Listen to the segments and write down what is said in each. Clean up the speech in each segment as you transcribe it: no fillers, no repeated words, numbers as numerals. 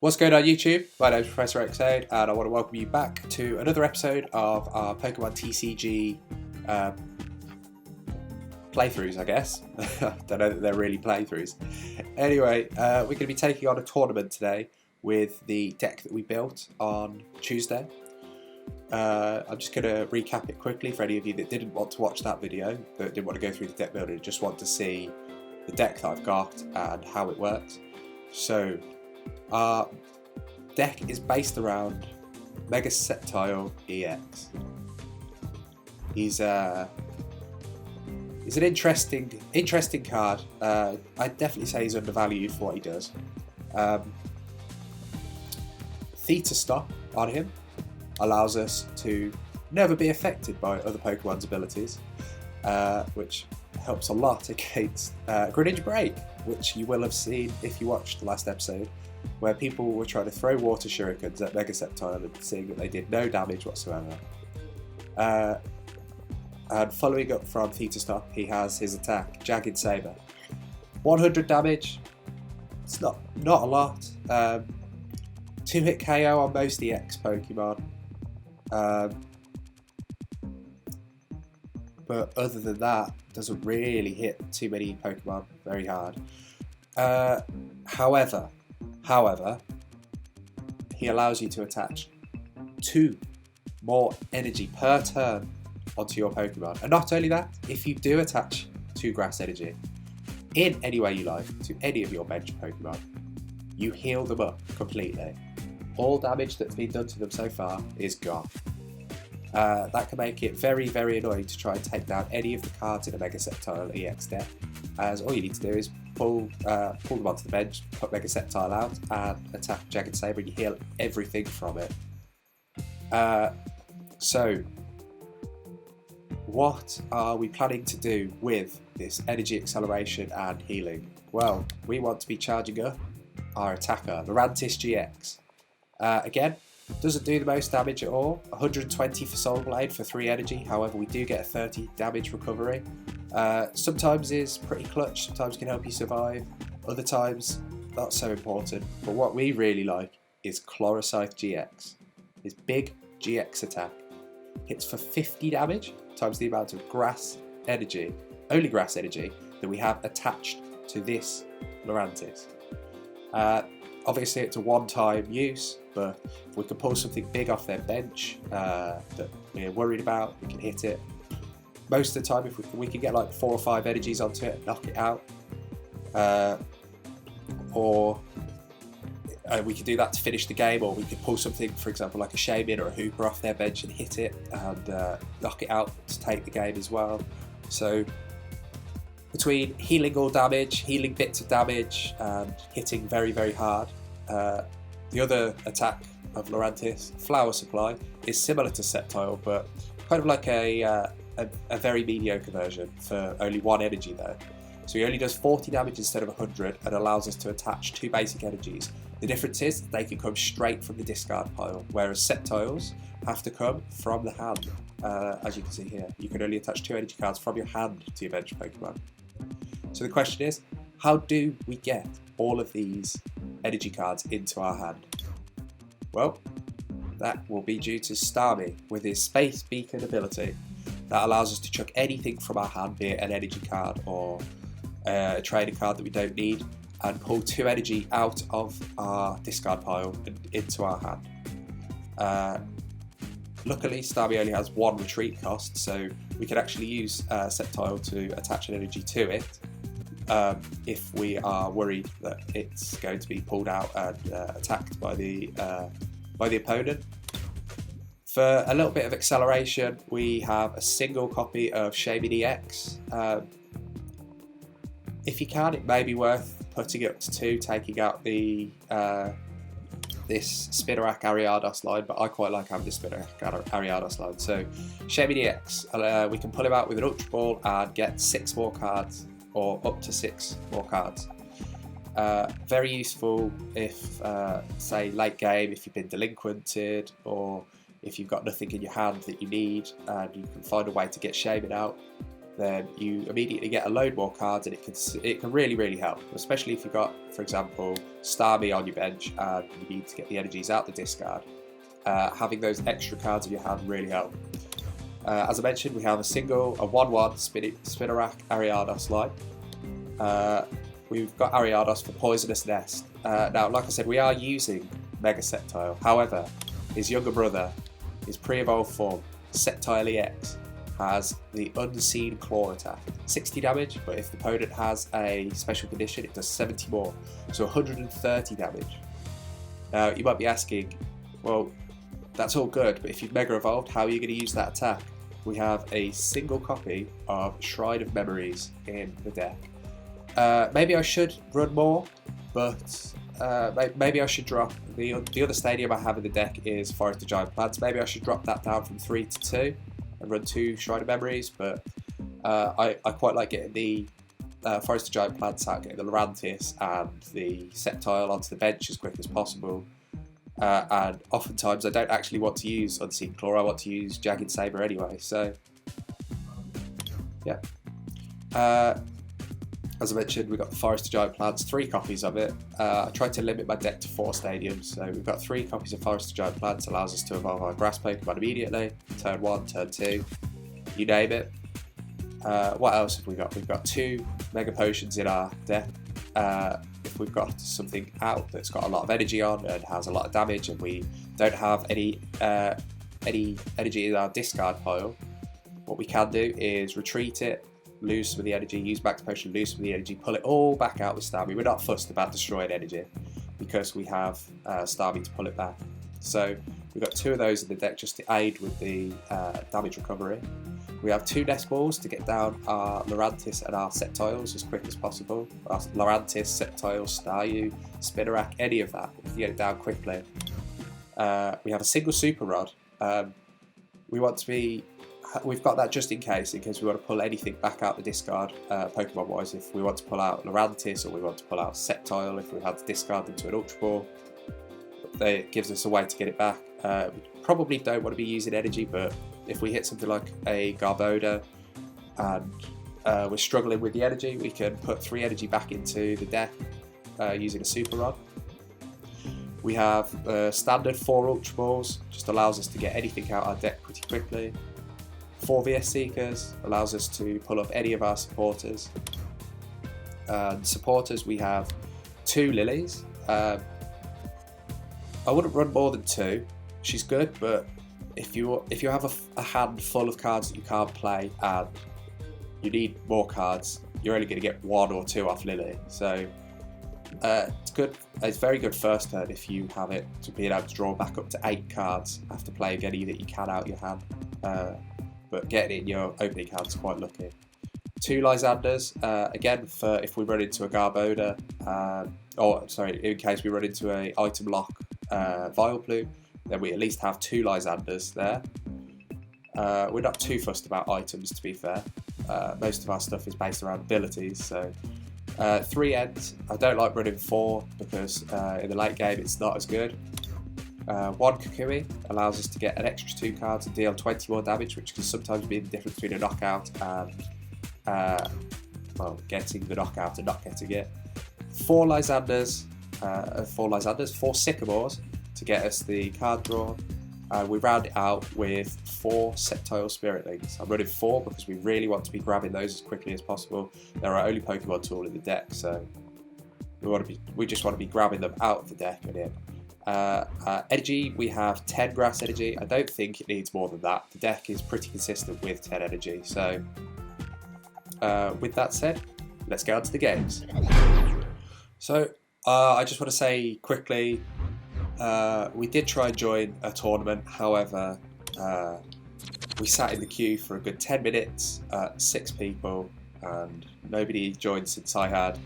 What's going on YouTube? My name is ProfessorOaksAide and I want to welcome you back to another episode of our Pokemon TCG playthroughs, I guess. I don't know that they're really playthroughs. Anyway, we're going to be taking on a tournament today with the deck that we built on Tuesday. I'm just going to recap it quickly for any of you that didn't want to watch that video, that didn't want to go through the deck building, just want to see the deck that I've got and how it works. So, our deck is based around Mega Sceptile-EX. He's an interesting card. I'd definitely say he's undervalued for what he does. Theta Stop on him allows us to never be affected by other Pokemon's abilities, which helps a lot against Greninja Break, which you will have seen if you watched the last episode, where people were trying to throw water shurikens at Mega Sceptile and seeing that they did no damage whatsoever. And following up from Theta Stop, he has his attack, Jagged Saber. 100 damage, it's not a lot. 2-hit KO on most EX Pokemon. But other than that, doesn't really hit too many Pokemon very hard. However, he allows you to attach 2 more energy per turn onto your Pokemon. And not only that, if you do attach 2 grass energy in any way you like to any of your bench Pokemon, you heal them up completely. All damage that's been done to them so far is gone. That can make it very, very annoying to try and take down any of the cards in a Mega Sceptile-EX deck, as all you need to do is pull them onto the bench, put Mega Sceptile out, and attack Jagged Saber, and you heal everything from it. So, what are we planning to do with this energy acceleration and healing? Well, we want to be charging up our attacker, Lurantis-GX. Again, doesn't do the most damage at all. 120 for Soul Blade for 3 energy, however we do get a 30 damage recovery. Sometimes is pretty clutch, sometimes can help you survive, other times not so important. But what we really like is Chlorocyte GX. His big GX attack hits for 50 damage times the amount of grass energy, only grass energy, that we have attached to this Lurantis. Obviously it's a one-time use, but if we can pull something big off their bench that we're worried about, we can hit it. Most of the time, if we can get like 4 or 5 energies onto it and knock it out, or we can do that to finish the game, or we could pull something, for example, like a Shaymin or a Hooper off their bench and hit it and knock it out to take the game as well. So between healing all damage, healing bits of damage, and hitting very, very hard, the other attack of Lurantis, Flower Supply, is similar to Sceptile, but kind of like a very mediocre version for only 1 energy though. So he only does 40 damage instead of 100 and allows us to attach 2 basic energies. The difference is they can come straight from the discard pile, whereas Sceptiles have to come from the hand. As you can see here, you can only attach 2 energy cards from your hand to your bench Pokemon. So the question is, how do we get all of these energy cards into our hand? Well, that will be due to Starmie with his Space Beacon ability that allows us to chuck anything from our hand, be it an energy card or a trading card that we don't need, and pull 2 energy out of our discard pile and into our hand. Luckily, Starmie only has 1 retreat cost, so we can actually use Sceptile to attach an energy to it if we are worried that it's going to be pulled out and attacked by the opponent. For a little bit of acceleration, we have a single copy of Shaymin-EX. If you can, it may be worth putting it up to 2, taking out the this Spinarak Ariados line, but I quite like having the Spinarak Ariados line. So Shaymin-EX, we can pull him out with an Ultra Ball and get 6 more cards, or up to 6 more cards. Very useful if, say, late game, if you've been delinquented, or if you've got nothing in your hand that you need and you can find a way to get Shaymin out. then you immediately get a load more cards, and it can really help, especially if you've got, for example, Starmie on your bench and you need to get the energies out the discard. Having those extra cards in your hand really help. As I mentioned, we have a 1/1 Spinarak Ariados line. We've got Ariados for Poisonous Nest. Now, like I said, we are using Mega Sceptile. However, his younger brother, his pre-evolved form, SCEPTILE-EX, has the Unseen Claw attack. 60 damage, but if the opponent has a special condition, it does 70 more, so 130 damage. Now, you might be asking, well, that's all good, but if you've Mega Evolved, how are you going to use that attack? We have a single copy of Shrine of Memories in the deck. Maybe I should run more, but maybe I should drop the other stadium I have in the deck is Forest of Giant Plants. Maybe I should drop that down from 3 to 2 and run 2 Shrine of Memories, but I quite like getting the Forest of Giant Plants out, getting the Lurantis and the Sceptile onto the bench as quick as possible. And oftentimes I don't actually want to use Unseen Claw, I want to use Jagged Saber anyway, so yeah. As I mentioned, we've got the Forest of Giant Plants, 3 copies of it. I tried to limit my deck to 4 stadiums, so we've got 3 copies of Forest of Giant Plants, allows us to evolve our grass Pokemon immediately, turn 1, turn 2, you name it. What else have we got? We've got 2 Mega Potions in our deck. If we've got something out that's got a lot of energy on and has a lot of damage, and we don't have any energy in our discard pile, what we can do is retreat it, lose some of the energy, use Max Potion, lose some of the energy, pull it all back out with Starmie. We're not fussed about destroying energy because we have Starmie to pull it back. So we've got 2 of those in the deck just to aid with the damage recovery. We have 2 Nest Balls to get down our Lurantis and our Sceptiles as quick as possible. Our Lurantis, Sceptile, Staryu, Spinarak, any of that, if you get it down quickly. We have a single Super Rod. We've got that just in case we want to pull anything back out the discard, Pokemon wise. If we want to pull out Lurantis or we want to pull out Sceptile, if we had to discard them to an Ultra Ball, it gives us a way to get it back. We probably don't want to be using energy, but if we hit something like a Garbodor and we're struggling with the energy, we can put 3 energy back into the deck using a Super Rod. We have standard 4 Ultra Balls, just allows us to get anything out our deck pretty quickly. 4 VS Seekers allows us to pull up any of our supporters. Supporters, we have 2 Lillies. I wouldn't run more than 2. She's good, but if you have a hand full of cards that you can't play and you need more cards, you're only going to get 1 or 2 off Lillie. So it's good. It's very good first turn if you have it, to be able to draw back up to 8 cards after playing any that you can out your hand. But getting it in your opening hand is quite lucky. 2 Lysandres, again, for if we run into a Garbodor, in case we run into a item lock Vileplume, then we at least have 2 Lysandres there. We're not too fussed about items, to be fair. Most of our stuff is based around abilities, so 3 ends. I don't like running 4 because in the late game it's not as good. 1 Kukui allows us to get an extra 2 cards and deal 20 more damage, which can sometimes be the difference between a knockout and getting the knockout and not getting it. 4 Lysandres, 4 Sycamores to get us the card draw, and we round it out with 4 Sceptile Spiritlings. I'm running 4 because we really want to be grabbing those as quickly as possible. They're our only Pokemon tool in the deck, so we just want to be grabbing them out of the deck and in. Energy, we have 10 grass energy. I don't think it needs more than that. The deck is pretty consistent with 10 energy, so with that said, let's get on to the games. So I just want to say quickly, we did try and join a tournament, however we sat in the queue for a good 10 minutes, 6 people, and nobody joined since I had.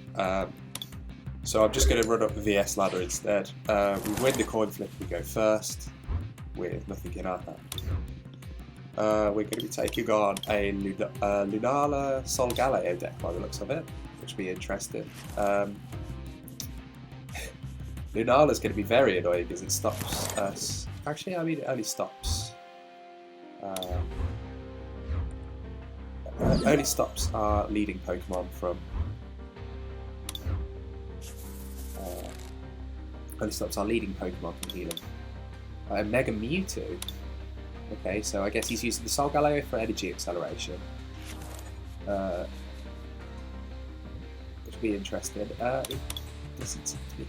So I'm just going to run up the VS ladder instead. We win the coin flip, we go first with nothing in our hand. We're going to be taking on a Lurantis Solgaleo deck by the looks of it, which will be interesting. Lunala's going to be very annoying because it stops us. Actually, I mean, it only stops. only stops our leading Pokemon from healing. Mega Mewtwo. Okay, so I guess he's using the Solgaleo for energy acceleration. Which will be interesting. It doesn't seem to be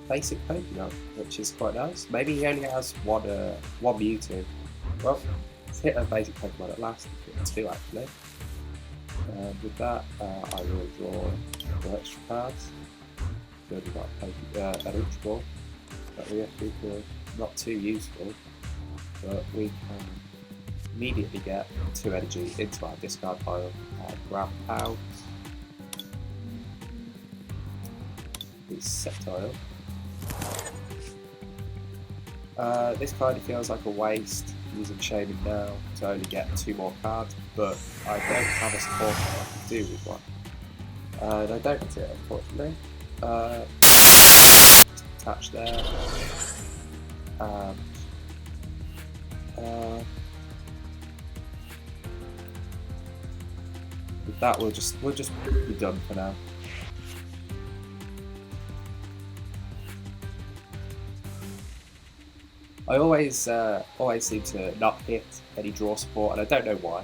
basic Pokemon, which is quite nice. Maybe he only has one Mewtwo. Well, let's hit a basic Pokemon at last. Two actually. With that, I will draw 4 extra cards. Good, we've got an Ultra Ball that we feel not too useful, but we can immediately get 2 energy into our discard pile. Grab out the Sceptile. This kind of feels like a waste using Shaymin now to only get 2 more cards, but I don't have a support I can do with one. And I don't get it, unfortunately. Attach there. With that, we'll just be done for now. I always seem to not hit any draw support, and I don't know why.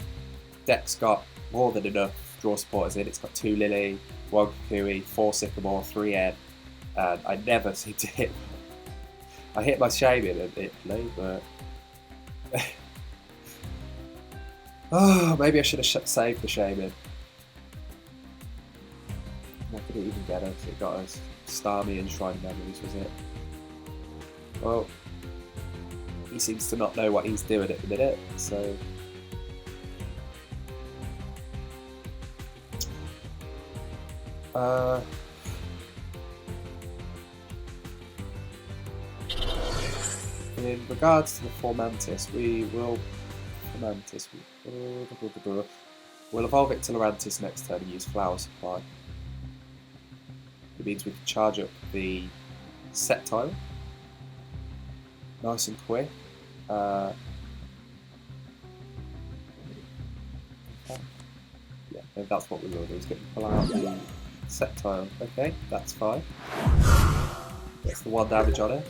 Deck's got more than enough draw supporters in. It's got 2 Lillie, 1 Kukui, 4 Sycamore, 3 N, and I never seem to hit. I hit my Shaymin a bit, but oh, maybe I should have saved the Shaymin. What did it even get us? It got us Starmie and Shrine of Memories, was it? Well, he seems to not know what he's doing at the minute, so in regards to the Fomantis, we'll evolve it to Lurantis next turn and use Flower Supply. It means we can charge up the Sceptile nice and quick. Yeah, that's what we will do, is get pull out the Sceptile. Okay, that's fine. Gets the 1 damage on it.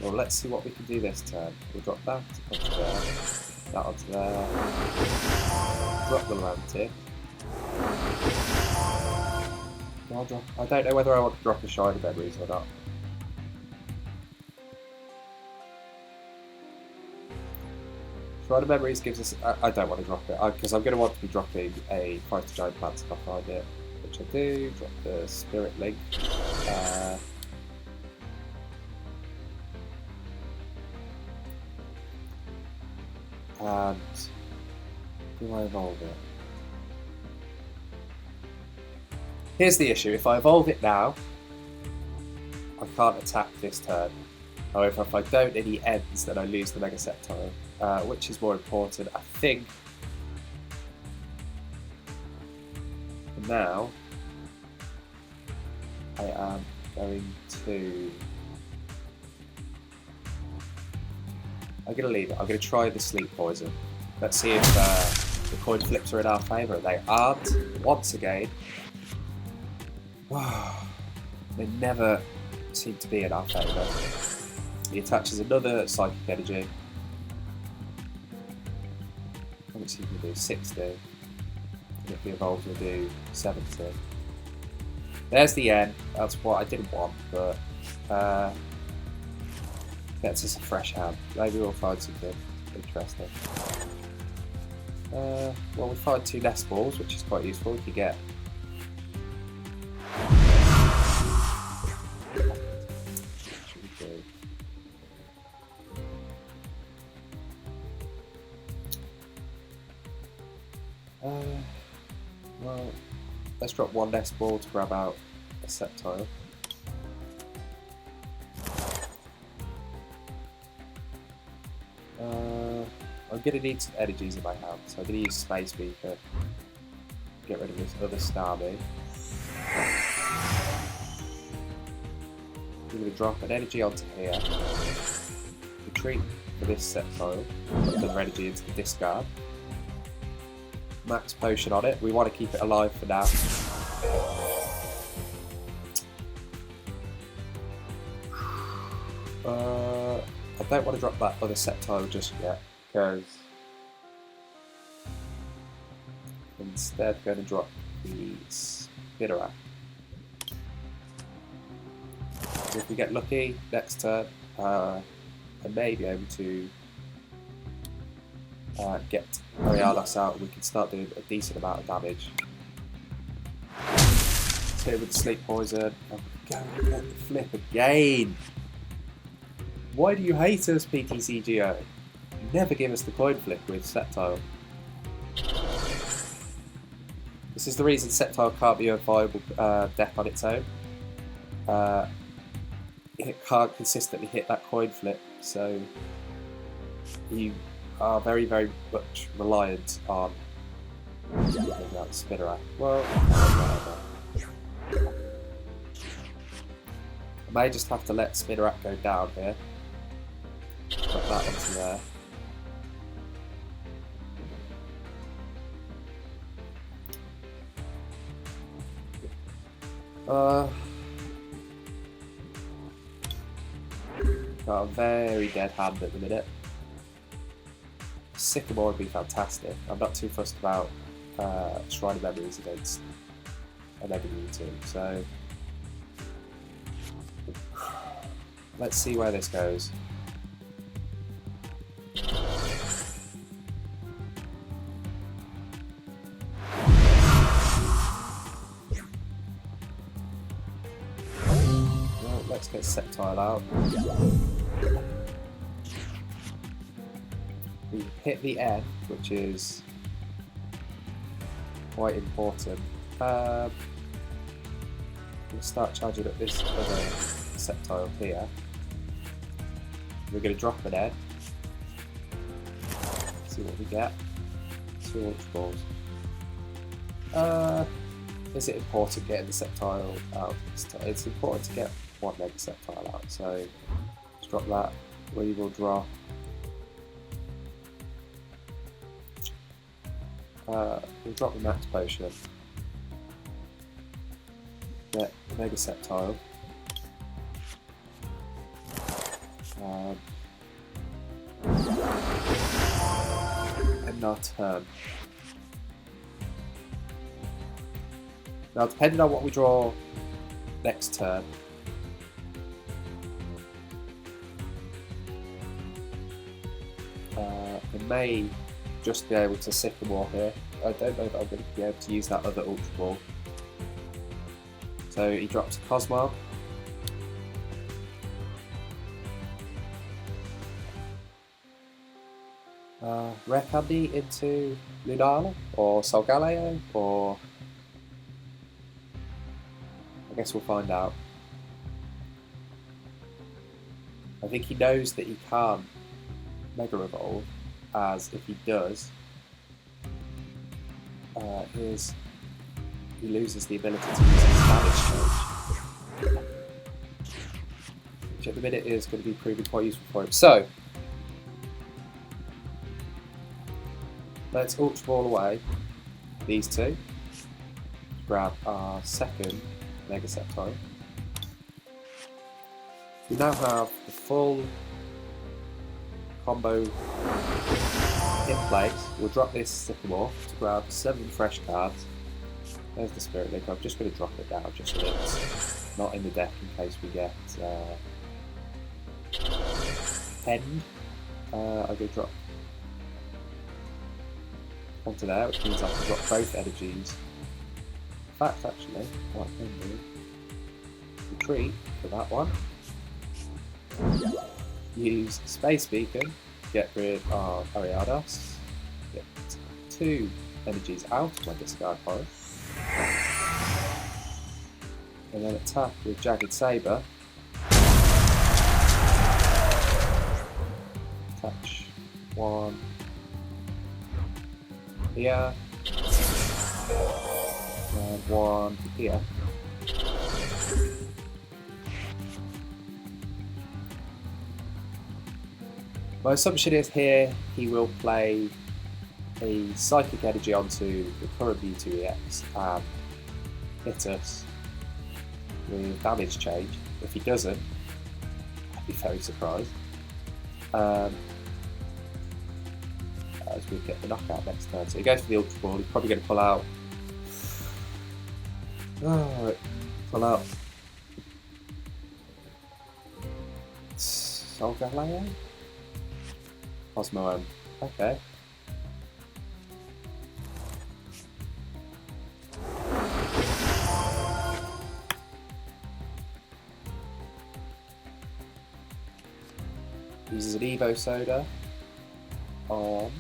Well, let's see what we can do this turn. We'll drop that onto there, that onto there. Drop the Lurantis. I don't know whether I want to drop a Shrine of Memories or not. Shrine of Memories gives us... I don't want to drop it, because I'm going to want to be dropping a Fighter Giant Plant if I find it, which I do. Drop the Spirit Link. And do I evolve it? Here's the issue, if I evolve it now, I can't attack this turn. However, if I don't and he ends, then I lose the Mega Sceptile. Which is more important, I think. For now, I am going to... I'm going to leave it. I'm going to try the Sleep Poison. Let's see if the coin flips are in our favour. They aren't. Once again. They never seem to be in our favour. He attaches another Psychic Energy. How much he can do? 60. And if he evolves, he'll do 70. There's the end. That's what I didn't want, but gets us a fresh hand. Maybe we'll find something interesting. Well, we find 2 nest balls, which is quite useful. We can get well, let's drop 1 nest ball to grab out a Sceptile. I'm going to need some energies in my hand, so I'm going to use Space Beaker. Get rid of this other Starmie. I'm going to drop an energy onto here. Retreat for this Sceptile. Put another energy into the discard. max potion on it. We want to keep it alive for now. I don't want to drop that other Sceptile just yet, because instead I'm going to drop the Spinarak. If we get lucky next turn, I may be able to get Ariados out and we can start doing a decent amount of damage. Let's hit it with the Sleep Poison and we go and get the flip again! Why do you hate us, PTCGO? You never give us the coin flip with Sceptile. This is the reason Sceptile can't be a viable deck on its own. It can't consistently hit that coin flip, so you are very, very much reliant on that Spinarak. Well, I may just have to let Spinarak go down here. Put that onto there. Got a very dead hand at the minute. Sycamore would be fantastic. I'm not too fussed about Shrine of Memories against a Mega Mewtwo, so let's see where this goes. Well, let's get Sceptile out. We hit the end, which is quite important. We'll start charging up this other Sceptile here. We're going to drop an egg. See what we get. 2 Ultra Balls. Is it important getting the Sceptile out? It's important to get 1 Mega Sceptile out, so let's drop that. We will drop we'll drop the max potion. Get Mega Sceptile. And our turn. Now, depending on what we draw next turn, we may just be able to Sycamore here. I don't know that I'm going to be able to use that other Ultra Ball. So he drops a Cosmog. Rare Candy into Lunala or Solgaleo, or I guess we'll find out. I think he knows that he can't Mega Evolve, as if he does, he loses the ability to use his damage change, which at the minute is going to be proving quite useful for him. So let's Ultra Ball away these two. Grab our second Mega Sceptile. We now have the full combo in place. We'll drop this Sycamore to grab 7 fresh cards. There's the Spirit Link. I'm just going to drop it down just so it's not in the deck in case we get 10. I'm going to drop onto there, which means I can drop both energies. In fact, actually, what I can do, retreat for that one. Use Space Beacon, get rid of Ariados, get 2 energies out of my discard pile, and then attack with Jagged Saber. Touch 1 here, and 1 here. My assumption is here he will play a Psychic Energy onto the current Mewtwo EX and hit us with damage change. If he doesn't, I'd be very surprised. As we get the knockout next turn. So he goes for the Ultra Ball, he's probably going to pull out. Pull out Solgaleo? Cosmo M. Okay. Uses an Evo Soda on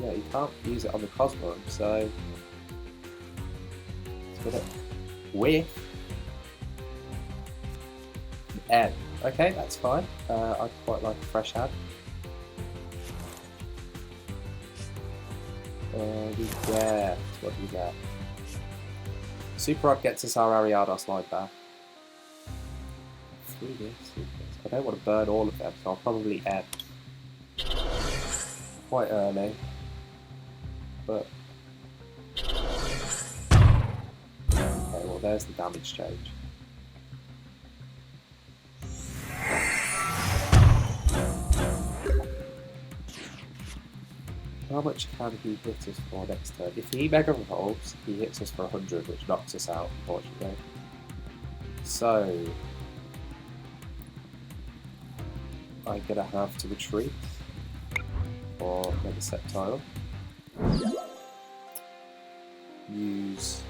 you can't use it on the Cosmo, so it's gonna whiff M. Okay, that's fine. I quite like a fresh hand. We get what do we get? Super Rod gets us our Ariados line back. I don't want to burn all of them, so I'll probably end quite early. But okay, well there's the damage change. How much can he hit us for next turn? If he Mega Evolves, he hits us for 100, which knocks us out, unfortunately. So I'm gonna have to retreat for Mega Sceptile. Use.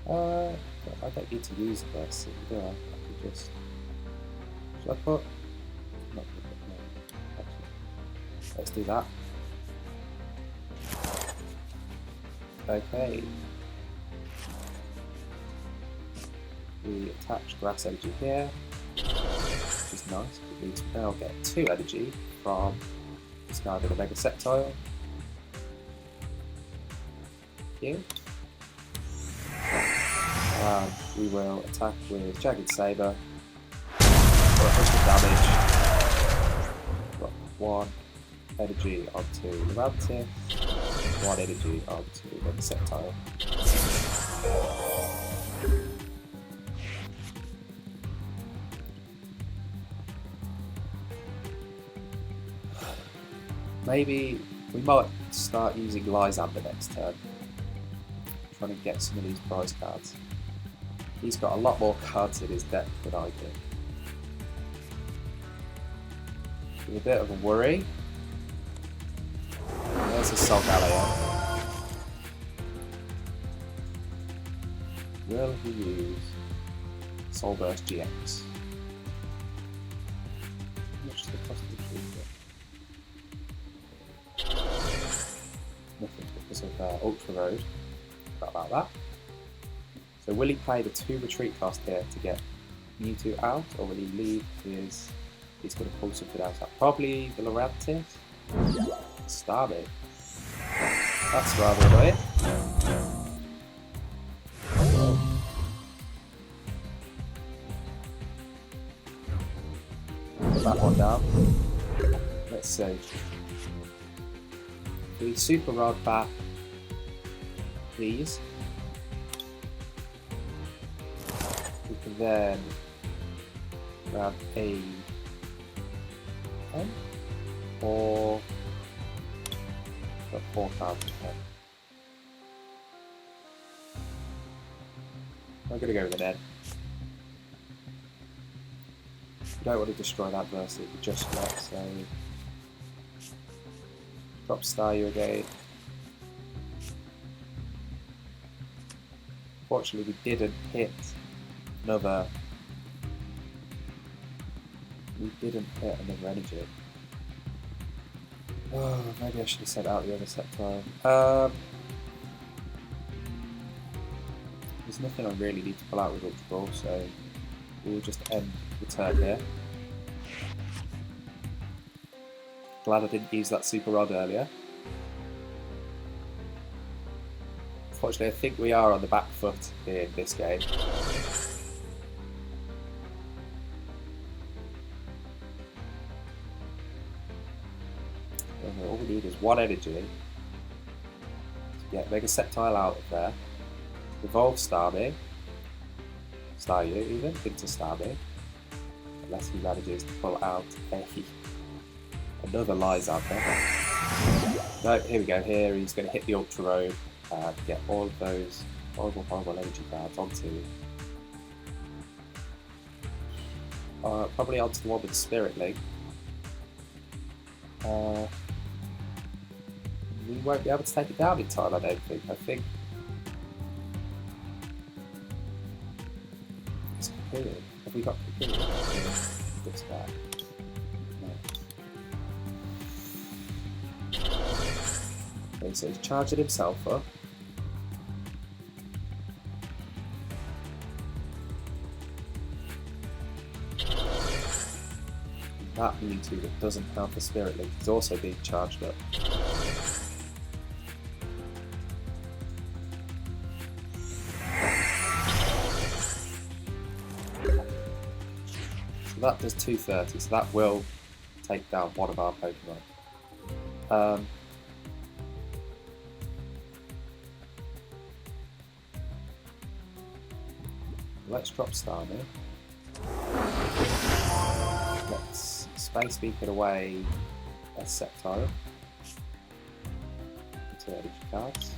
I don't need to use this, do I? I could just. Should I put? No, actually, let's do that. Okay. We attach Grass Energy here, which is nice. We now get 2 energy from discarding a Mega Sceptile. Here. And we will attack with Jagged Saber for 100 damage. Got 1 energy onto Lurantis, 1 energy onto Mega Sceptile. Maybe we might start using Lysandre next turn. Trying to get some of these prize cards. He's got a lot more cards in his deck than I do. With a bit of a worry. There's a Solgaleo. Will he use Lysandre-GX? How much does it cost to retrieve it? Nothing because of Ultra Road. Forgot about that. So will he pay the 2 retreat cost here to get Mewtwo out, or will he leave his... He's going to pull something else out. Probably the Lurantis? Starmie. That's rather annoying. Put that one down. Let's see. We Super Rod back these. We can then grab a 10 or got 4 cards of 10. I'm gonna go with an N. We don't want to destroy that adversity just yet, so drop Staryu again. Fortunately, we didn't hit another. We didn't hit another energy. Oh, maybe I should have sent out the other Sceptile. There's nothing I really need to pull out with Ultra Ball, so we'll just end the turn here. Glad I didn't use that Super Rod earlier. Unfortunately, I think we are on the back foot in this game. use 1 energy to get Mega Sceptile out of there, evolve Starmie, Staryu even, into Starmie, unless he manages to pull out another Lysandre. No, here we go, here he's going to hit the Ultra Road and get all of those horrible energy cards onto probably onto the one with the Spirit Link. We won't be able to take it down in time, I don't think. I think it's Cocoon. Have we got Cocoon? Looks bad. No. Okay, so he's charging himself up. That Mewtwo that doesn't have the Spirit Link is also being charged up. So that does 230, so that will take down one of our Pokemon. Let's drop Starmie. Let's Space Beacon away S Sceptile. 2 energy cards.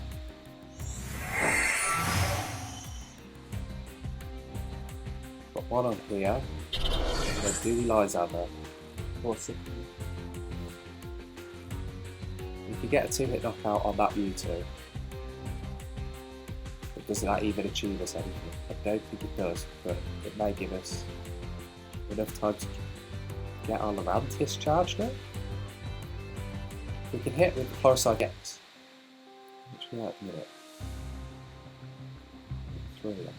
Got one on here. And then do the Lysandre. Awesome. We could get a 2-hit knockout on that Mewtwo. But does that even achieve us anything? I don't think it does, but it may give us enough time to get our Lurantis charged up. We can hit with Chlorocycle X, which we like a minute. 3 of them.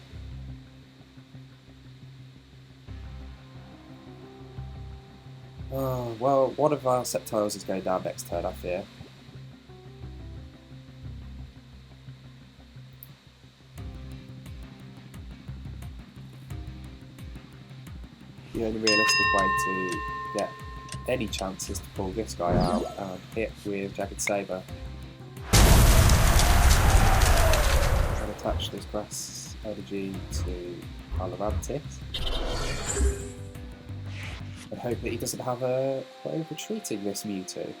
Oh, well, one of our Sceptiles is going down next turn, I fear. The only realistic way to get any chances to pull this guy out and hit with Jagged Saber and attach this grass energy to our Lurantis and hope that he doesn't have a way of retreating this Mewtwo.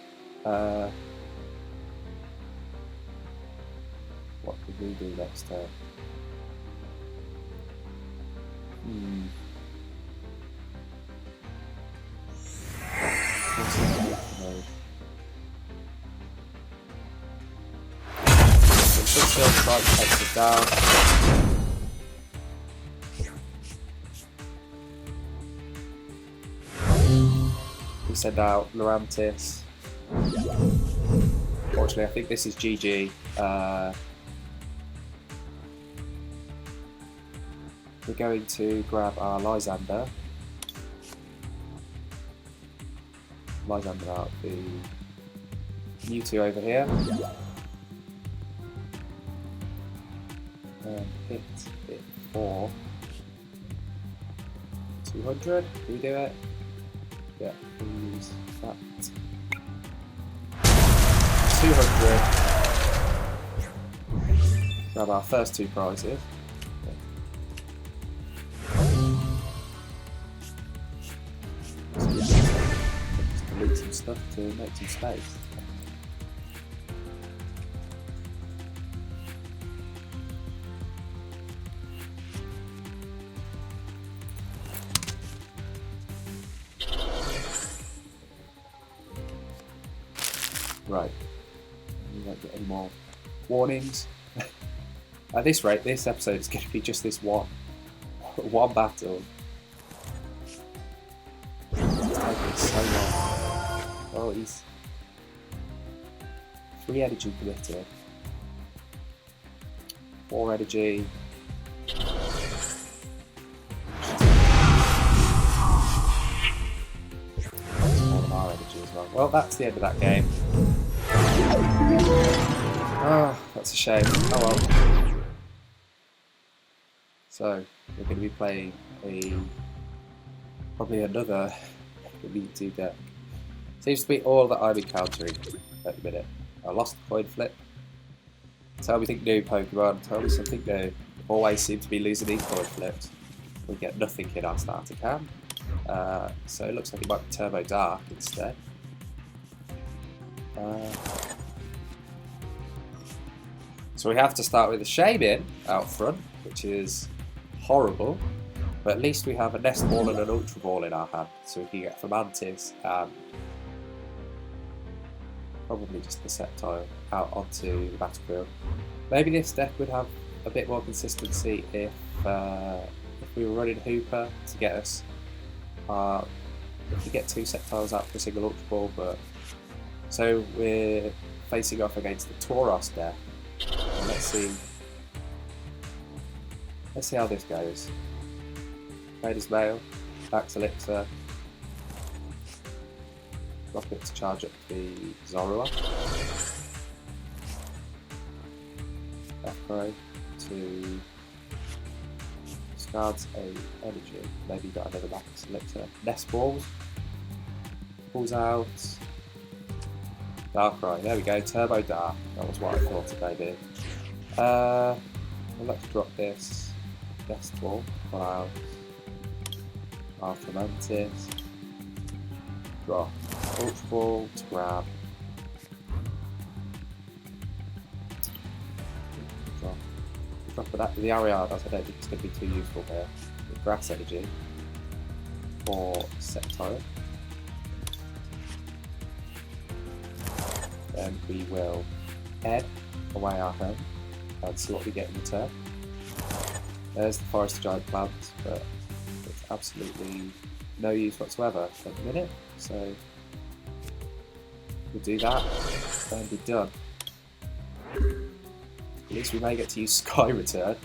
What could we do next turn? Strike takes it down. We send out Lurantis. Unfortunately, I think this is GG. We're going to grab our Lysandre. Lysandre out the Mewtwo over here. And hit it for 200. Do we do it? Yeah, we'll use that. 200. Grab our first 2 prizes. Just delete some stuff to make some space. Right, we won't get any more warnings. At this rate, this episode is going to be just this one battle. It's taking so long. Oh, he's 3 energy committed, 4 energy. More of our energy as well. Well, that's the end of that game. Oh, that's a shame. Oh well. So, we're going to be playing probably another Mewtwo deck. Seems to be all that I'm encountering. Wait a minute. I lost the coin flip. Tell me something new, Pokemon. Tell me something new. Always seem to be losing these coin flips. We get nothing in our starter cam. So it looks like it might be Turbo Dark instead. So we have to start with a Shaymin out front, which is horrible. But at least we have a Nest Ball and an Ultra Ball in our hand, so we can get Fomantis and probably just the Sceptile out onto the battlefield. Maybe this deck would have a bit more consistency if we were running Hooper to get us. If we get 2 Sceptiles out for a single Ultra Ball, but so we're facing off against the Tauros deck. And let's see how this goes. Trader's Mail, Max Elixir, Rocket to charge up the Zorua, F-Pro to discards a energy, maybe got another Max Elixir, Nest Balls, pulls out, Darkrai, there we go, Turbo Dark, that was what I thought it may be. Well, let's drop this, Nest Ball, pull out, Fomantis, drop Ultra Ball to grab, drop that, the Ariados, I don't think it's going to be too useful here, with Grass Energy, for Sceptile. Then we will head away our home and see what we get in return. There's the Forest Giant plant, but it's absolutely no use whatsoever at the minute, so we'll do that and be done. At least we may get to use Sky Return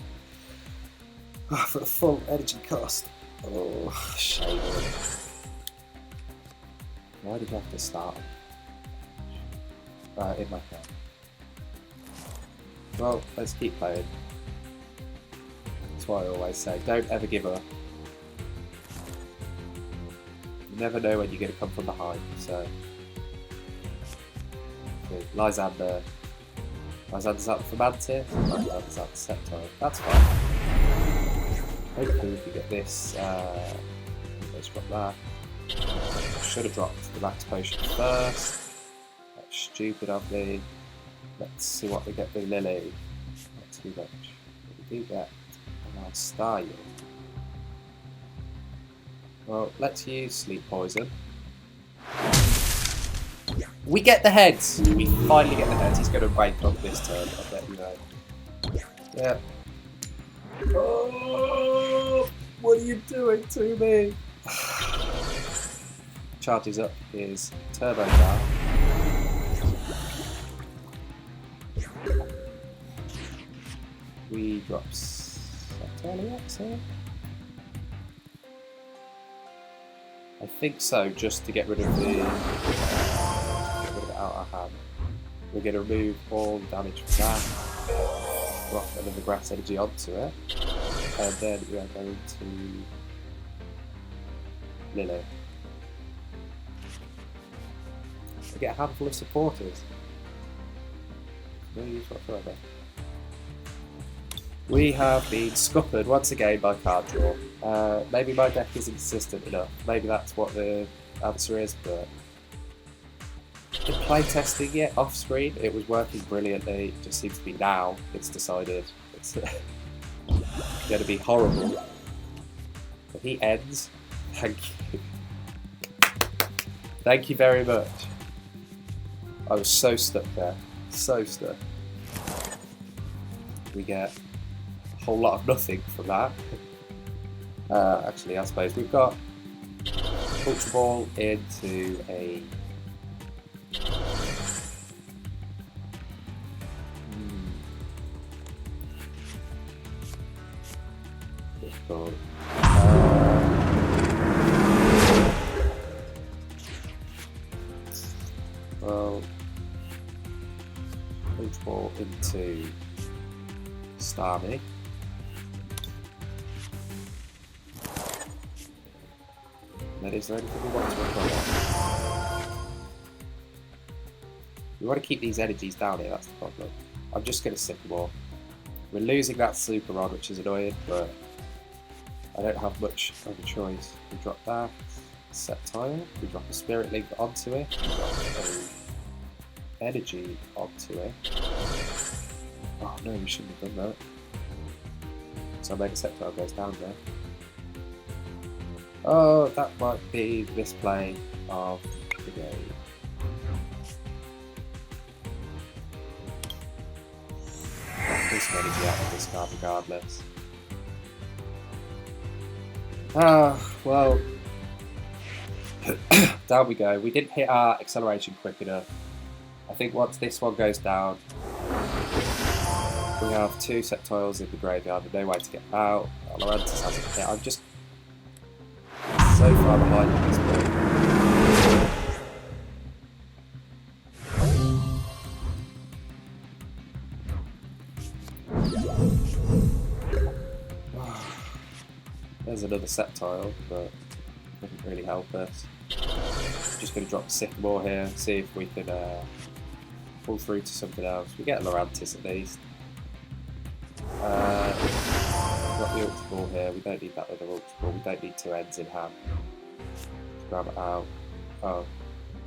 for the full energy cost. Oh, shame. Why did you have to start in my hand? Well, let's keep playing. That's what I always say, don't ever give up. You never know when you're going to come from behind, so... Okay, Lysandre. Lysandre's out for Mantis, Lysandre's out for Sceptile. That's fine. Hopefully we can get this, let's drop that. I should have dropped the Max Potion first. That's stupid of me. Let's see what we get with Lillie. Not too much. We do get a nice Staryu. Well, let's use Sleep Poison. We get the heads! We finally get the heads. He's going to wake up this turn, I bet you know. Yeah. Oh, what are you doing to me? Charges up his Turbo Dark. We drop SCEPTILE-EX here. I think so, just to get rid of the out our hand. We're going to remove all the damage from that, drop another Grass Energy onto it, and then we are going to Lillie. We get a handful of supporters. No use whatsoever. We have been scuppered once again by card draw. Maybe my deck isn't consistent enough. Maybe that's what the answer is, but in playtesting it off screen, it was working brilliantly. It just seems to be now it's decided it's going to be horrible. But he ends. Thank you. Thank you very much. I was so stuck there. So stuck. We get a whole lot of nothing from that. Actually, I suppose we've got Ultra Ball into a difficult. Well, Ultra Ball into Starmie. Then is there anything we want to acquire? We want to keep these energies down here, that's the problem. I'm just going to Sycamore. We're losing that Super Rod, which is annoying, but I don't have much of a choice. We drop that Sceptile, we drop a Spirit Link onto it, we drop a energy onto it. Oh no, we shouldn't have done that. So Mega Sceptile goes down there. Oh, that might be this play of the game. There's some energy out of this card regardless. Well, down we go. We didn't hit our acceleration quick enough. I think once this one goes down, we have 2 Sceptiles in the graveyard and no way to get out. Lurantis hasn't hit. I'm just so far behind at this point. There's another Sceptile, but it doesn't really help us. Just going to drop the Sycamore here, see if we can pull through to something else. We get a Lurantis at least. We've got the Ultra Ball here, we don't need that other Ultra Ball, we don't need 2 ends in hand. Let's grab it out. Oh,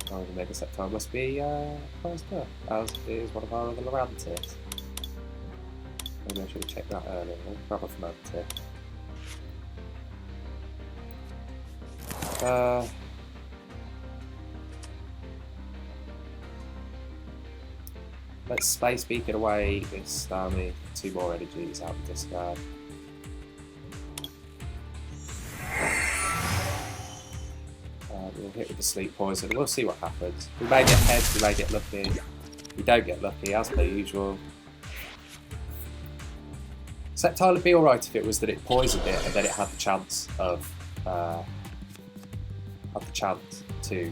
the Mega Sceptile must be closed up, as is one of our other Lurantis. Maybe I should have checked that earlier. We'll grab a Fomantis. Let's Space Beacon away this Starmie. 2 more energies out of the discard. We'll hit with the Sleep Poison. We'll see what happens. We may get heads, we may get lucky. We don't get lucky, as per usual. Sceptile would be alright if it was that it poisoned it and then it had the chance of to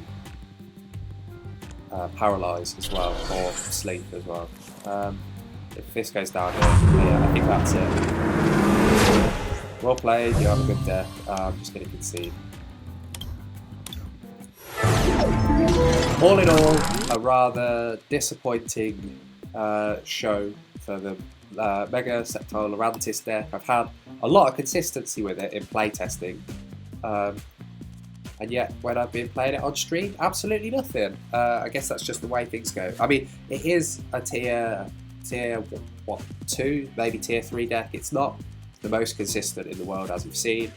paralyse as well, or sleep as well. If this goes down here, yeah, I think that's it. Well played, you have a good deck. I'm just going to concede. All in all, a rather disappointing show for the Mega Sceptile Lurantis deck. I've had a lot of consistency with it in playtesting. And yet, when I've been playing it on stream, absolutely nothing. I guess that's just the way things go. I mean, it is a tier 2, maybe tier 3 deck. It's not the most consistent in the world, as we've seen.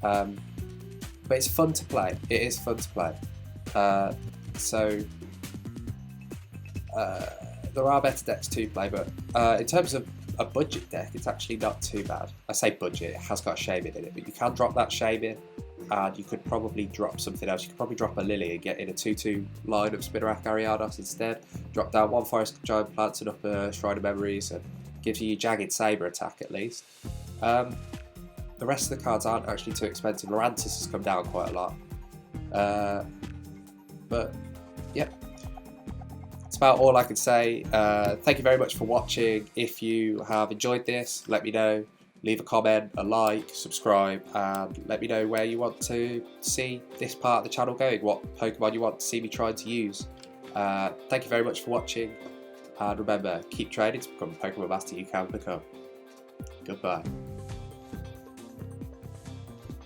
But it's fun to play. It is fun to play. There are better decks to play, but in terms of a budget deck, it's actually not too bad. I say budget, it has got Shaymin in it, but you can drop that Shaymin. And you could probably drop something else. You could probably drop a Lillie and get in a 2-2 line of Spinarak Ariados instead. Drop down 1 Forest Giant Plants and up a Shrine of Memories and gives you your Jagged Saber attack at least. The rest of the cards aren't actually too expensive. Lurantis has come down quite a lot. But yeah, that's about all I can say. Thank you very much for watching. If you have enjoyed this, let me know. Leave a comment, a like, subscribe, and let me know where you want to see this part of the channel going, what Pokemon you want to see me trying to use. Thank you very much for watching, and remember, keep training to become the Pokemon Master you can become. Goodbye.